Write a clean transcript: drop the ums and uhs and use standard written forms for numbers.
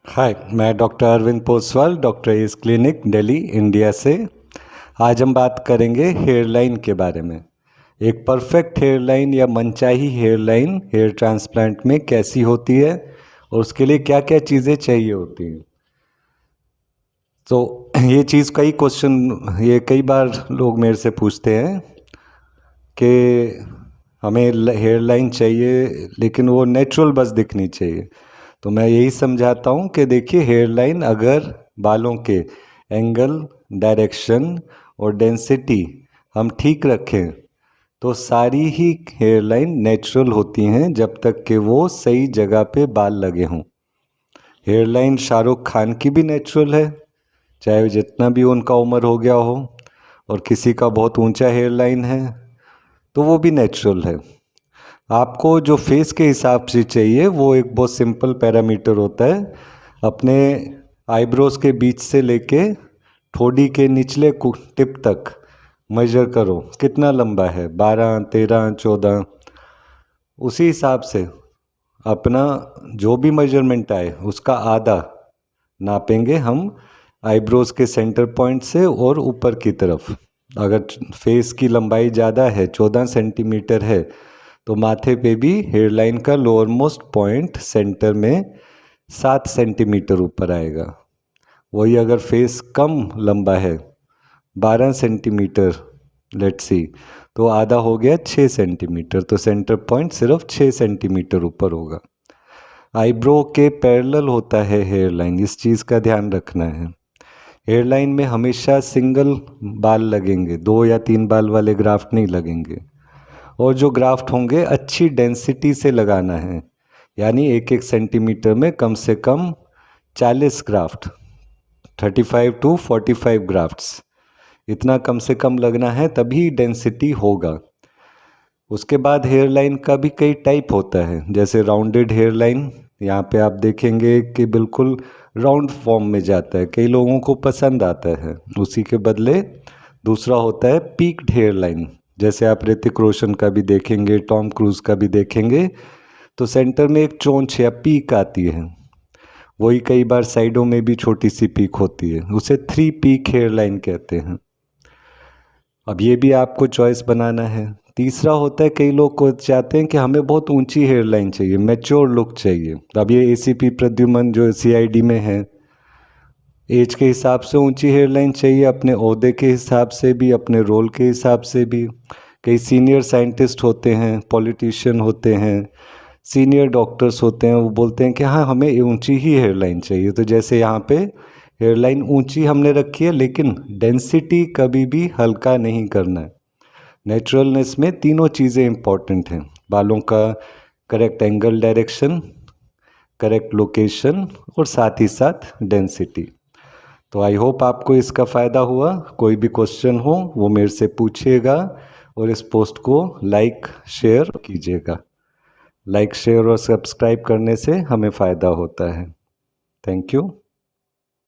हाय, मैं doctor Arvind Poswal, doctor S clinic, Delhi, India से। आज हम बात करेंगे हेयर लाइन के बारे में। एक परफेक्ट हेयर लाइन या मनचाही हेयर लाइन हेयर ट्रांसप्लांट में कैसी होती है और उसके लिए क्या क्या चीज़ें चाहिए होती हैं। तो ये कई बार लोग मेरे से पूछते हैं कि हमें हेयर लाइन चाहिए लेकिन वो नेचुरल बस दिखनी चाहिए। तो मैं यही समझाता हूँ कि देखिए, हेयर लाइन अगर बालों के एंगल, डायरेक्शन और डेंसिटी हम ठीक रखें तो सारी ही हेयर लाइन नेचुरल होती हैं जब तक कि वो सही जगह पे बाल लगे हों। हेयर लाइन शाहरुख खान की भी नेचुरल है, चाहे जितना भी उनका उम्र हो गया हो, और किसी का बहुत ऊंचा हेयर लाइन है तो वो भी नेचुरल है। आपको जो फेस के हिसाब से चाहिए वो एक बहुत सिंपल पैरामीटर होता है। अपने आईब्रोज के बीच से लेके ठोड़ी के निचले टिप तक मेजर करो, कितना लंबा है, 12, 13, 14। उसी हिसाब से अपना जो भी मेजरमेंट आए उसका आधा नापेंगे हम आईब्रोज के सेंटर पॉइंट से और ऊपर की तरफ। अगर फेस की लंबाई ज़्यादा है, 14 सेंटीमीटर है, तो माथे पे भी हेयर लाइन का लोअर मोस्ट पॉइंट सेंटर में 7 सेंटीमीटर ऊपर आएगा। वही अगर फेस कम लंबा है, 12 सेंटीमीटर लेट्स सी, तो आधा हो गया 6 सेंटीमीटर, तो सेंटर पॉइंट सिर्फ 6 सेंटीमीटर ऊपर होगा। आईब्रो के पैरेलल होता है हेयर लाइन, इस चीज़ का ध्यान रखना है। हेयर लाइन में हमेशा सिंगल बाल लगेंगे, 2 या 3 बाल वाले ग्राफ्ट नहीं लगेंगे। और जो ग्राफ्ट होंगे अच्छी डेंसिटी से लगाना है, यानी 1-1 सेंटीमीटर में कम से कम 40 ग्राफ्ट, 35 टू 45 ग्राफ्ट्स, इतना कम से कम लगना है, तभी डेंसिटी होगा। उसके बाद हेयर लाइन का भी कई टाइप होता है, जैसे राउंडेड हेयर लाइन, यहाँ पे आप देखेंगे कि बिल्कुल राउंड फॉर्म में जाता है, कई लोगों को पसंद आता है। उसी के बदले दूसरा होता है पीक्ड हेयर लाइन, जैसे आप ऋतिक रोशन का भी देखेंगे, टॉम क्रूज का भी देखेंगे, तो सेंटर में एक चोंच या पीक आती है। वही कई बार साइडों में भी छोटी सी पीक होती है, उसे 3 पीक हेयर लाइन कहते हैं। अब ये भी आपको चॉइस बनाना है। तीसरा होता है, कई लोग को चाहते हैं कि हमें बहुत ऊंची हेयर लाइन चाहिए, मैच्योर लुक चाहिए। अब ये एसीपी प्रद्युमन जो सीआईडी में है, एज के हिसाब से ऊंची हेयर लाइन चाहिए, अपने ओहदे के हिसाब से भी, अपने रोल के हिसाब से भी। कई सीनियर साइंटिस्ट होते हैं, पॉलिटिशियन होते हैं, सीनियर डॉक्टर्स होते हैं, वो बोलते हैं कि हाँ, हमें ऊंची ही हेयर लाइन चाहिए। तो जैसे यहाँ पे हेयर लाइन ऊंची हमने रखी है, लेकिन डेंसिटी कभी भी हल्का नहीं करना है। नेचुरलनेस में तीनों चीज़ें इंपॉर्टेंट हैं, बालों का correct angle, direction, correct location, और साथ ही साथ डेंसिटी। तो आई होप आपको इसका फ़ायदा हुआ। कोई भी क्वेश्चन हो वो मेरे से पूछिएगा, और इस पोस्ट को लाइक शेयर कीजिएगा। लाइक शेयर और सब्सक्राइब करने से हमें फ़ायदा होता है। Thank you.